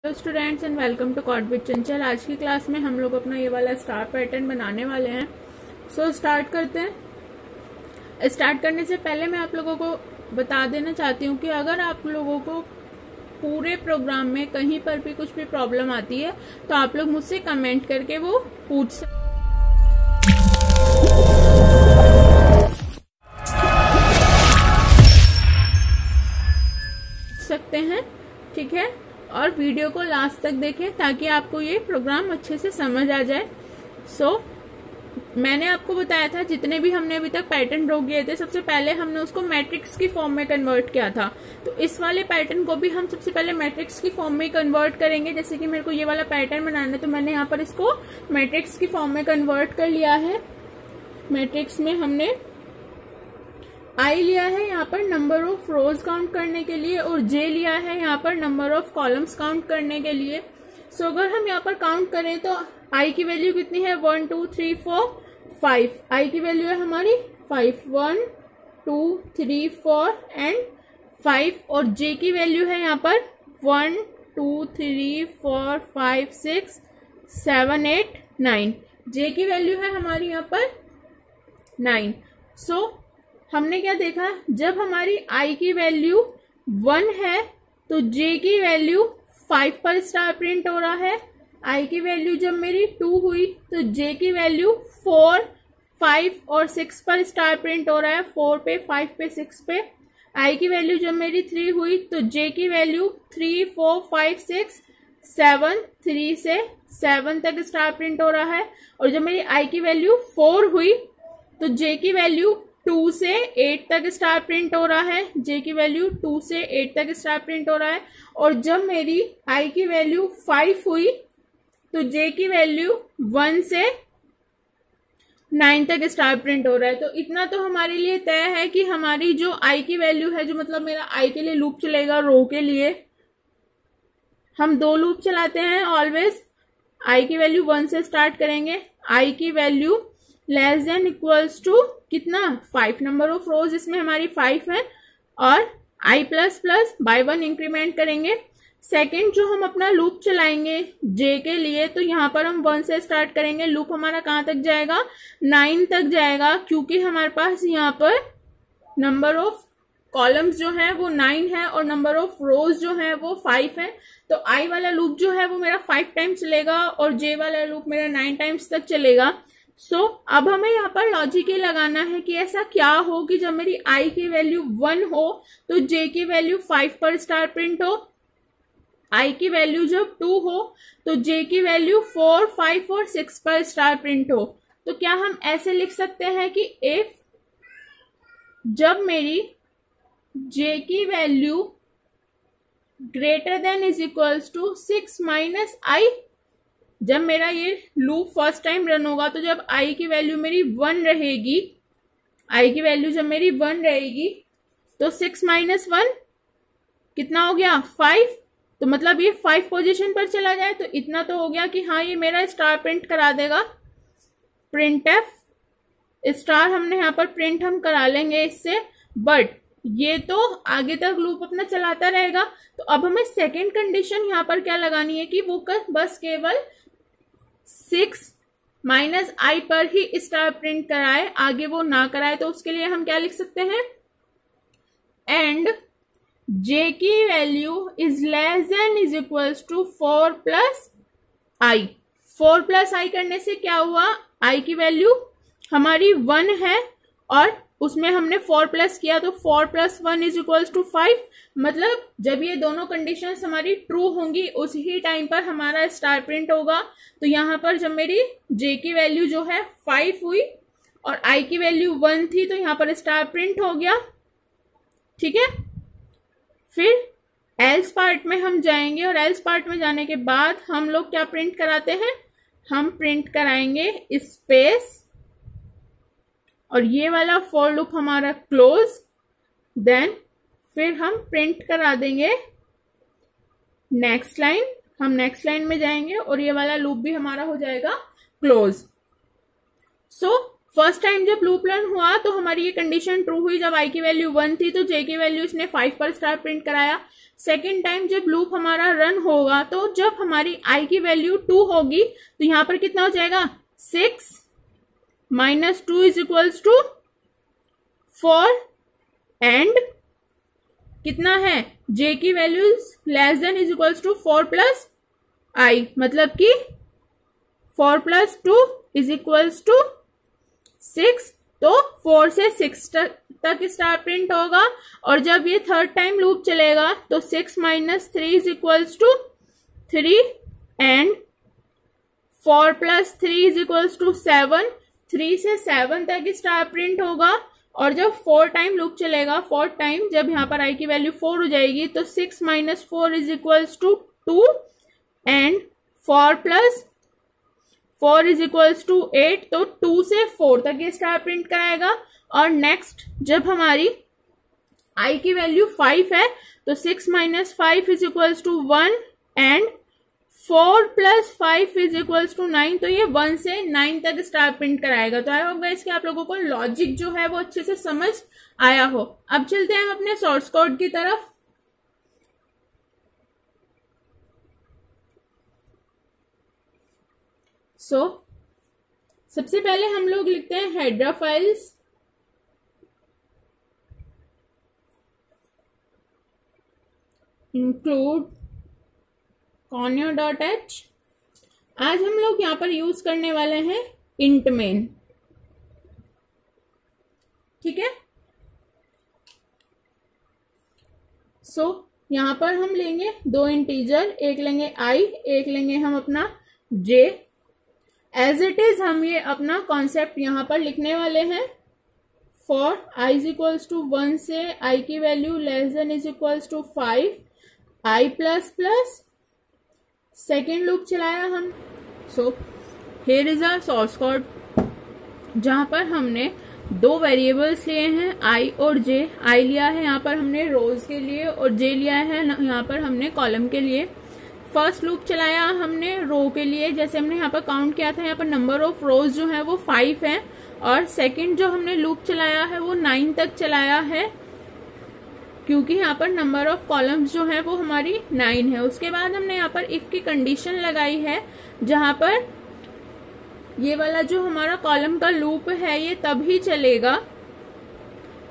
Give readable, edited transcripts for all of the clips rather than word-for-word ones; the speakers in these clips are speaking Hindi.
Hello students and welcome to code with Chanchal. आज की क्लास में हम लोग अपना ये वाला स्टार पैटर्न बनाने वाले हैं। सो स्टार्ट करते हैं। स्टार्ट करने से पहले मैं आप लोगों को बता देना चाहती हूँ कि अगर आप लोगों को पूरे प्रोग्राम में कहीं पर भी कुछ भी प्रॉब्लम आती है तो आप लोग मुझसे कमेंट करके वो पूछ सकते हैं, ठीक है। और वीडियो को लास्ट तक देखें ताकि आपको ये प्रोग्राम अच्छे से समझ आ जाए। मैंने आपको बताया था जितने भी हमने अभी तक पैटर्न ड्रॉ किए थे, सबसे पहले हमने उसको मैट्रिक्स की फॉर्म में कन्वर्ट किया था। तो इस वाले पैटर्न को भी हम सबसे पहले मैट्रिक्स की फॉर्म में कन्वर्ट करेंगे। जैसे कि मेरे को ये वाला पैटर्न बनाना है तो मैंने यहाँ पर इसको मैट्रिक्स की फॉर्म में कन्वर्ट कर लिया है। मैट्रिक्स में हमने आई लिया है यहाँ पर नंबर ऑफ रोज काउंट करने के लिए और जे लिया है यहाँ पर नंबर ऑफ कॉलम्स काउंट करने के लिए। सो अगर हम यहाँ पर काउंट करें तो आई की वैल्यू कितनी है 1 2 3 4 5। आई की वैल्यू है हमारी 5, 1 2 3 4 एंड 5। और जे की वैल्यू है यहाँ पर 1 2 3 4 5 6 7 8 9। जे की वैल्यू है हमारी यहाँ पर 9। सो हमने क्या देखा, जब हमारी आई की वैल्यू 1 है तो जे की वैल्यू 5 पर स्टार प्रिंट हो रहा है। आई की वैल्यू जब मेरी 2 हुई तो जे की वैल्यू 4 5 और 6 पर स्टार प्रिंट हो रहा है, 4 पे 5 पे 6 पे। आई की वैल्यू जब मेरी 3 हुई तो जे की वैल्यू 3 4 5 6 7, 3 से 7 तक स्टार प्रिंट हो रहा है। और जब मेरी आई की वैल्यू 4 हुई तो जे की वैल्यू 2 से 8 तक स्टार प्रिंट हो रहा है। जे की वैल्यू 2 से 8 तक स्टार प्रिंट हो रहा है। और जब मेरी आई की वैल्यू 5 हुई तो जे की वैल्यू 1 से 9 तक स्टार प्रिंट हो रहा है। तो इतना तो हमारे लिए तय है कि हमारी जो आई की वैल्यू है, जो मतलब मेरा आई के लिए लूप चलेगा रो के लिए, हम 2 लूप चलाते हैं ऑलवेज। आई की वैल्यू 1 से स्टार्ट करेंगे। आई की value less than equals to कितना 5, नंबर ऑफ रोज इसमें हमारी 5 है। और आई प्लस प्लस बाय 1 इंक्रीमेंट करेंगे। सेकेंड जो हम अपना लूप चलाएंगे जे के लिए, तो यहाँ पर हम 1 से स्टार्ट करेंगे। लूप हमारा कहाँ तक जाएगा 9 तक जाएगा, क्योंकि हमारे पास यहाँ पर नंबर ऑफ कॉलम्स जो है वो 9 है और नंबर ऑफ रोज जो है वो 5 है। तो आई वाला लूप जो है वो मेरा 5 टाइम्स चलेगा और जे वाला लूप मेरा 9 टाइम्स तक चलेगा। अब हमें यहाँ पर लॉजिक ये लगाना है कि ऐसा क्या हो कि जब मेरी आई की वैल्यू 1 हो तो जे की वैल्यू 5 पर स्टार प्रिंट हो। आई की वैल्यू जब 2 हो तो जे की वैल्यू 4 5 और 6 पर स्टार प्रिंट हो। तो क्या हम ऐसे लिख सकते हैं कि इफ जब मेरी जे की value greater than is equals to 6 minus I, जब मेरा ये लूप फर्स्ट टाइम रन होगा तो जब आई की वैल्यू मेरी 1 रहेगी, आई की वैल्यू जब मेरी 1 रहेगी तो 6 माइनस 1 कितना हो गया 5। तो मतलब ये 5 पोजीशन पर चला जाए तो इतना तो हो गया कि हाँ ये मेरा स्टार प्रिंट करा देगा। प्रिंट एफ स्टार हमने यहाँ पर प्रिंट हम करा लेंगे इससे, बट ये तो आगे तक लूप अपना चलाता रहेगा। तो अब हमें सेकेंड कंडीशन यहाँ पर क्या लगानी है कि वो बस केवल 6 माइनस आई पर ही स्टार प्रिंट कराए, आगे वो ना कराए। तो उसके लिए हम क्या लिख सकते हैं, एंड जे की value is less than is equals to 4 plus I. 4 plus I करने से क्या हुआ, आई की वैल्यू हमारी 1 है और उसमें हमने 4 प्लस किया तो 4 प्लस 1 इज इक्वल्स टू 5। मतलब जब ये दोनों कंडीशंस हमारी ट्रू होंगी उसी टाइम पर हमारा स्टार प्रिंट होगा। तो यहाँ पर जब मेरी जे की वैल्यू जो है 5 हुई और आई की वैल्यू 1 थी तो यहाँ पर स्टार प्रिंट हो गया, ठीक है। फिर एल्स पार्ट में हम जाएंगे और एल्स पार्ट में जाने के बाद हम लोग क्या प्रिंट कराते हैं, हम प्रिंट कराएंगे स्पेस और ये वाला फॉर लूप हमारा क्लोज। देन फिर हम प्रिंट करा देंगे नेक्स्ट लाइन। हम नेक्स्ट लाइन में जाएंगे और ये वाला लूप भी हमारा हो जाएगा क्लोज। फर्स्ट टाइम जब लूप रन हुआ तो हमारी ये कंडीशन ट्रू हुई जब आई की वैल्यू 1 थी, तो जे की वैल्यू इसने 5 पर स्टार प्रिंट कराया। सेकेंड टाइम जब लूप हमारा रन होगा तो जब हमारी आई की वैल्यू 2 होगी तो यहां पर कितना हो जाएगा, 6 - 2 = 4 एंड कितना है, जे की वैल्यू लेस देन = 4 + आई, मतलब कि 4 + 2 = 6। तो 4 से 6 तक स्टार प्रिंट होगा और जब ये थर्ड टाइम लूप चलेगा तो 6 - 3 = 3 एंड 4 + 3 = 7। 3 से 7 तक स्टार प्रिंट होगा और जब 4 टाइम लूप चलेगा, 4 टाइम जब यहाँ पर आई की वैल्यू 4 हो जाएगी तो 6 - 4 = 2 एंड 4 + 4 = 8। तो 2 से 4 तक ये स्टार प्रिंट कराएगा और नेक्स्ट जब हमारी आई की वैल्यू 5 है तो 6 - 5 = 1 एंड 4 + 5 = 9। तो ये 1 से 9 तक स्टार प्रिंट कराएगा। तो आई होप गाइस कि आप लोगों को लॉजिक जो है वो अच्छे से समझ आया हो। अब चलते हैं हम अपने सोर्स कोड की तरफ। सबसे पहले हम लोग लिखते हैं हेडर फाइल्स, इंक्लूड conio.h। आज हम लोग यहां पर यूज करने वाले हैं इंट मेन, ठीक है। यहां पर हम लेंगे 2 इंटीजर, एक लेंगे आई, एक लेंगे हम अपना जे। एज इट इज हम ये अपना कॉन्सेप्ट यहां पर लिखने वाले हैं। फॉर i = 1 से i की value less than = 5, i plus plus second loop चलाया हम। Here is our source code जहां पर हमने 2 वेरिएबल्स लिए हैं i और j। i लिया है यहाँ पर हमने रोज के लिए और j लिया है यहाँ पर हमने कॉलम के लिए। फर्स्ट लूप चलाया हमने रो के लिए, जैसे हमने यहाँ पर काउंट किया था, यहाँ पर नंबर ऑफ रोज जो है वो 5 है और सेकंड जो हमने लूप चलाया है वो 9 तक चलाया है क्योंकि यहाँ पर नंबर ऑफ कॉलम्स जो है वो हमारी 9 है। उसके बाद हमने यहाँ पर इफ की कंडीशन लगाई है जहां पर ये वाला जो हमारा कॉलम का लूप है ये तभी चलेगा,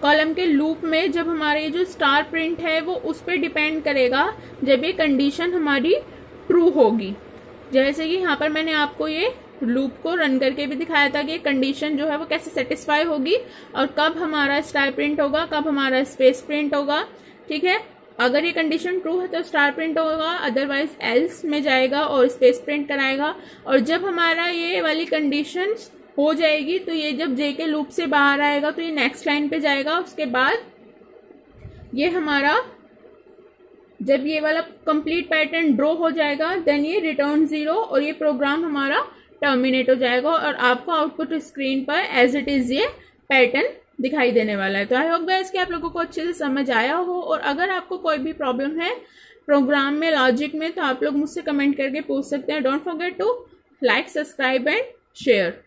कॉलम के लूप में जब हमारे जो स्टार प्रिंट है वो उस पर डिपेंड करेगा जब ये कंडीशन हमारी ट्रू होगी। जैसे कि यहाँ पर मैंने आपको ये लूप को रन करके भी दिखाया था कि कंडीशन जो है वो कैसे सेटिस्फाई होगी और कब हमारा स्टार प्रिंट होगा, कब हमारा स्पेस प्रिंट होगा, ठीक है। अगर ये कंडीशन ट्रू है तो स्टार प्रिंट होगा, अदरवाइज एल्स में जाएगा और स्पेस प्रिंट कराएगा। और जब हमारा ये वाली कंडीशन हो जाएगी तो ये जब जे के लूप से बाहर आएगा तो ये नेक्स्ट लाइन पे जाएगा। उसके बाद ये हमारा जब ये वाला कंप्लीट पैटर्न ड्रॉ हो जाएगा देन ये रिटर्न 0 और ये प्रोग्राम हमारा टर्मिनेट हो जाएगा और आपको आउटपुट स्क्रीन पर एज इट इज ये पैटर्न दिखाई देने वाला है। तो आई होप गाइस कि आप लोगों को अच्छे से समझ आया हो और अगर आपको कोई भी प्रॉब्लम है प्रोग्राम में, लॉजिक में, तो आप लोग मुझसे कमेंट करके पूछ सकते हैं। Don't forget to like, subscribe and share.